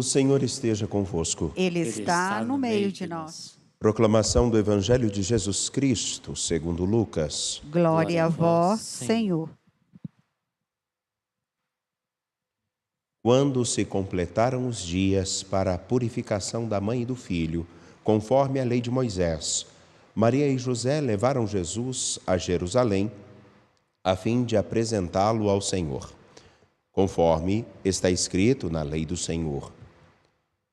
O Senhor esteja convosco. Ele está no meio de nós. Proclamação do Evangelho de Jesus Cristo, segundo Lucas. Glória a vós, Senhor. Quando se completaram os dias para a purificação da mãe e do filho, conforme a lei de Moisés, Maria e José levaram Jesus a Jerusalém, a fim de apresentá-lo ao Senhor, conforme está escrito na lei do Senhor.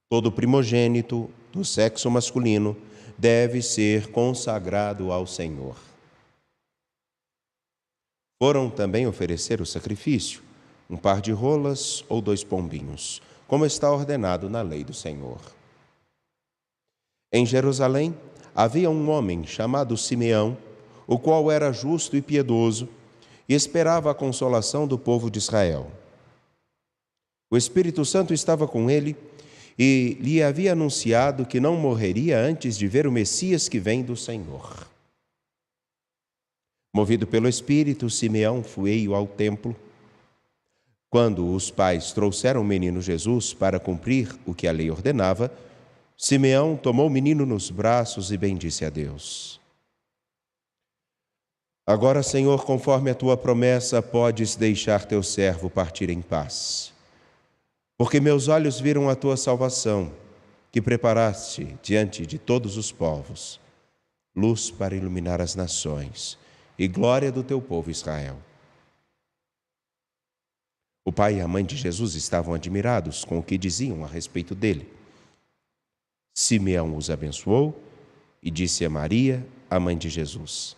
Todo primogênito do sexo masculino deve ser consagrado ao Senhor. Foram também oferecer o sacrifício, um par de rolas ou 2 pombinhos, como está ordenado na lei do Senhor. Em Jerusalém havia um homem chamado Simeão, o qual era justo e piedoso e esperava a consolação do povo de Israel. O Espírito Santo estava com ele e lhe havia anunciado que não morreria antes de ver o Messias que vem do Senhor. Movido pelo Espírito, Simeão veio ao templo. Quando os pais trouxeram o menino Jesus para cumprir o que a lei ordenava, Simeão tomou o menino nos braços e bendisse a Deus. Agora, Senhor, conforme a tua promessa, podes deixar teu servo partir em paz. Porque meus olhos viram a tua salvação, que preparaste diante de todos os povos, luz para iluminar as nações e glória do teu povo Israel. O pai e a mãe de Jesus estavam admirados com o que diziam a respeito dele. Simeão os abençoou e disse a Maria, a mãe de Jesus: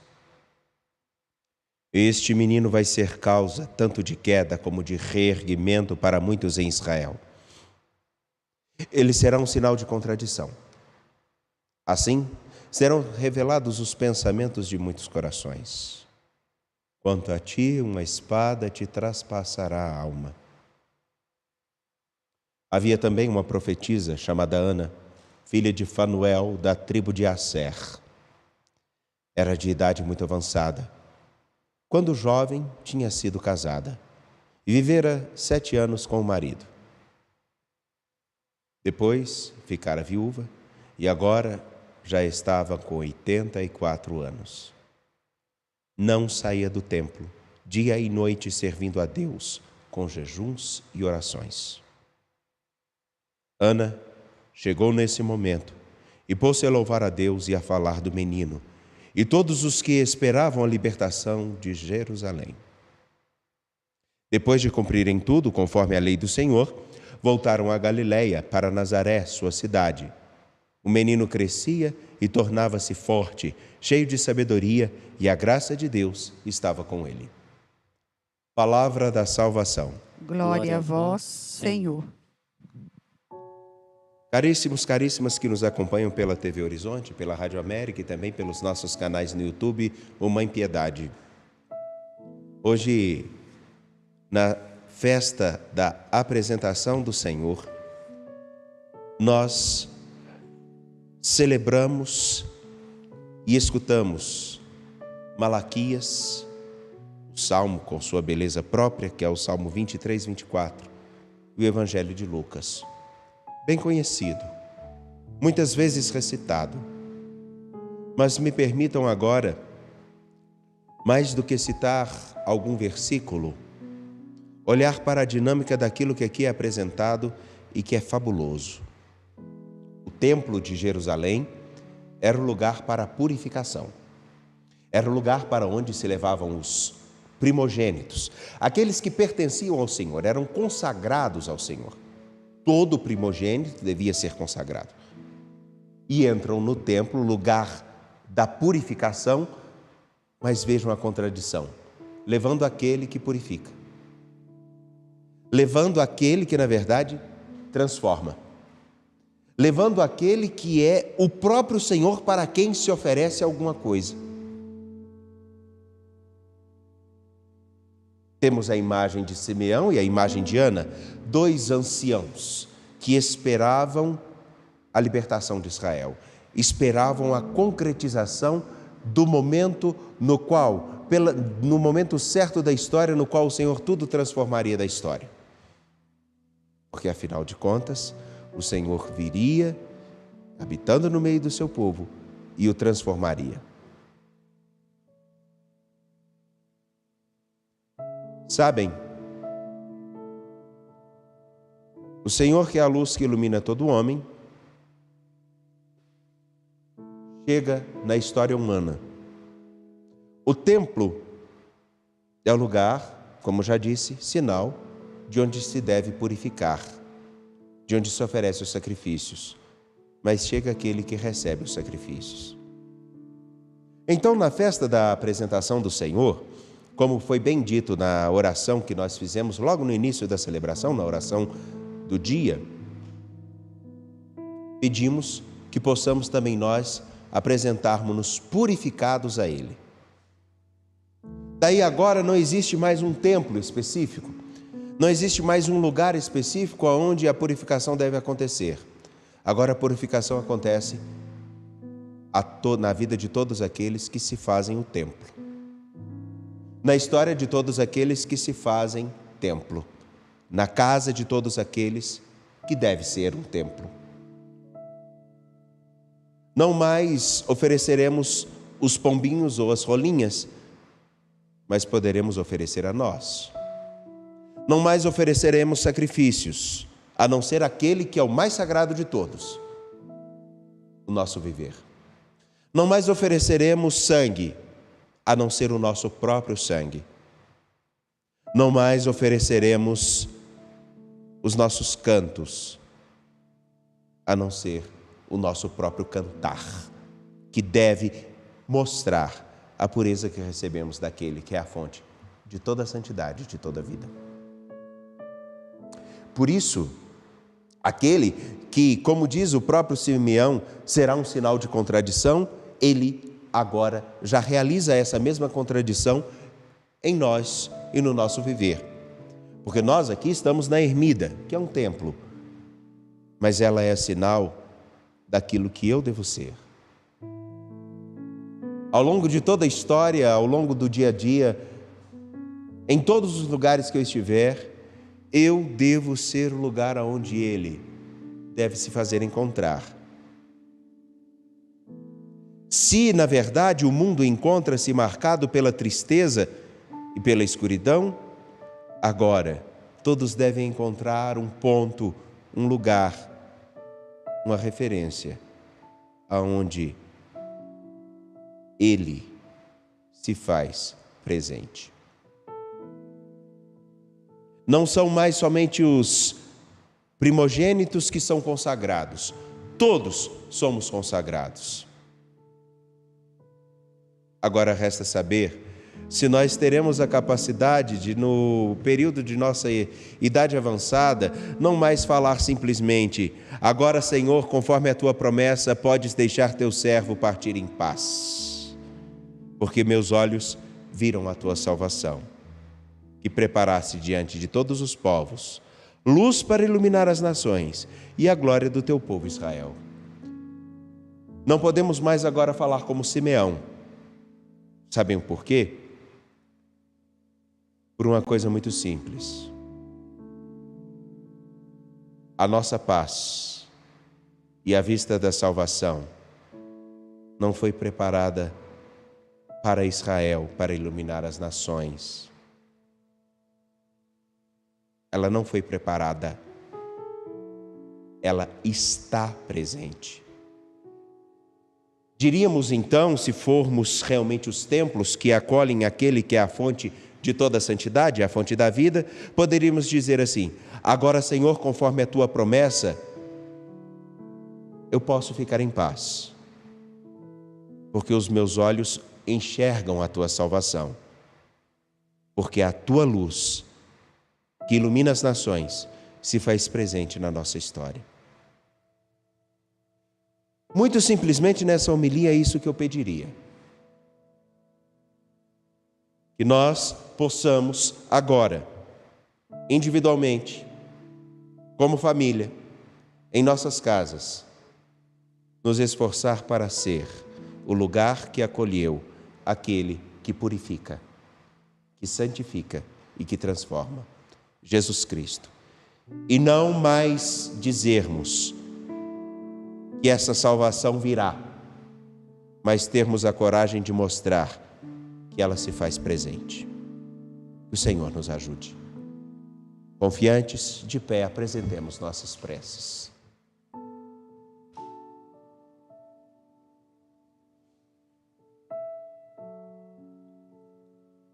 Este menino vai ser causa tanto de queda como de reerguimento para muitos em Israel. Ele será um sinal de contradição. Assim, serão revelados os pensamentos de muitos corações. Quanto a ti, uma espada te traspassará a alma. Havia também uma profetisa chamada Ana, filha de Fanuel, da tribo de Asser. Era de idade muito avançada. Quando jovem, tinha sido casada e vivera 7 anos com o marido. Depois, ficara viúva e agora já estava com 84 anos. Não saía do templo, dia e noite servindo a Deus, com jejuns e orações. Ana chegou nesse momento e pôs-se a louvar a Deus e a falar do menino, e todos os que esperavam a libertação de Jerusalém. Depois de cumprirem tudo conforme a lei do Senhor, voltaram a Galiléia, para Nazaré, sua cidade. O menino crescia e tornava-se forte, cheio de sabedoria, e a graça de Deus estava com ele. Palavra da salvação. Glória a vós, Senhor. Caríssimos, caríssimas que nos acompanham pela TV Horizonte, pela Rádio América e também pelos nossos canais no YouTube, O Mãe Piedade. Hoje, na festa da apresentação do Senhor, nós celebramos e escutamos Malaquias, o Salmo com sua beleza própria, que é o Salmo 23, 24, e o Evangelho de Lucas. Bem conhecido, muitas vezes recitado. Mas me permitam agora, mais do que citar algum versículo, olhar para a dinâmica daquilo que aqui é apresentado e que é fabuloso. O Templo de Jerusalém era o lugar para a purificação. Era o lugar para onde se levavam os primogênitos. Aqueles que pertenciam ao Senhor, eram consagrados ao Senhor. Todo primogênito devia ser consagrado. E entram no templo, lugar da purificação, mas vejam a contradição, levando aquele que purifica. Levando aquele que, na verdade, transforma. Levando aquele que é o próprio Senhor para quem se oferece alguma coisa. Temos a imagem de Simeão e a imagem de Ana, 2 anciãos que esperavam a libertação de Israel, esperavam a concretização do momento no qual, no momento certo da história, no qual o Senhor tudo transformaria da história. Porque, afinal de contas, o Senhor viria, habitando no meio do seu povo, e o transformaria. Sabem, o Senhor, que é a luz que ilumina todo homem, chega na história humana. O templo é o lugar, como já disse, sinal de onde se deve purificar, de onde se oferece os sacrifícios. Mas chega aquele que recebe os sacrifícios. Então, na festa da apresentação do Senhor, como foi bem dito na oração que nós fizemos logo no início da celebração, na oração do dia, pedimos que possamos também nós apresentarmos-nos purificados a Ele. Daí agora não existe mais um templo específico, não existe mais um lugar específico onde a purificação deve acontecer. Agora a purificação acontece na vida de todos aqueles que se fazem o templo. Na história de todos aqueles que se fazem templo. Na casa de todos aqueles que deve ser um templo. Não mais ofereceremos os pombinhos ou as rolinhas, mas poderemos oferecer a nós. Não mais ofereceremos sacrifícios, a não ser aquele que é o mais sagrado de todos, o nosso viver. Não mais ofereceremos sangue, a não ser o nosso próprio sangue. Não mais ofereceremos os nossos cantos, a não ser o nosso próprio cantar, que deve mostrar a pureza que recebemos daquele que é a fonte de toda a santidade, de toda a vida. Por isso, aquele que, como diz o próprio Simeão, será um sinal de contradição, ele agora já realiza essa mesma contradição em nós e no nosso viver. Porque nós aqui estamos na ermida, que é um templo, mas ela é sinal daquilo que eu devo ser. Ao longo de toda a história, ao longo do dia a dia, em todos os lugares que eu estiver, eu devo ser o lugar onde Ele deve se fazer encontrar. Se, na verdade, o mundo encontra-se marcado pela tristeza e pela escuridão, agora todos devem encontrar um ponto, um lugar, uma referência, aonde Ele se faz presente. Não são mais somente os primogênitos que são consagrados, todos somos consagrados. Agora resta saber se nós teremos a capacidade de, no período de nossa idade avançada, não mais falar simplesmente: agora, Senhor, conforme a tua promessa, podes deixar teu servo partir em paz, porque meus olhos viram a tua salvação, que preparaste diante de todos os povos, luz para iluminar as nações e a glória do teu povo Israel. Não podemos mais agora falar como Simeão. Sabem por quê? Por uma coisa muito simples. A nossa paz e a vista da salvação não foi preparada para Israel, para iluminar as nações. Ela não foi preparada, ela está presente. Diríamos então, se formos realmente os templos que acolhem aquele que é a fonte de toda a santidade, a fonte da vida, poderíamos dizer assim: agora, Senhor, conforme a tua promessa, eu posso ficar em paz, porque os meus olhos enxergam a tua salvação, porque a tua luz, que ilumina as nações, se faz presente na nossa história. Muito simplesmente nessa homilia é isso que eu pediria. Que nós possamos agora, individualmente, como família, em nossas casas, nos esforçar para ser o lugar que acolheu aquele que purifica, que santifica e que transforma, Jesus Cristo. e não mais dizermos que essa salvação virá, mas termos a coragem de mostrar que ela se faz presente. Que o Senhor nos ajude. Confiantes, de pé, apresentemos nossas preces.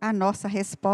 A nossa resposta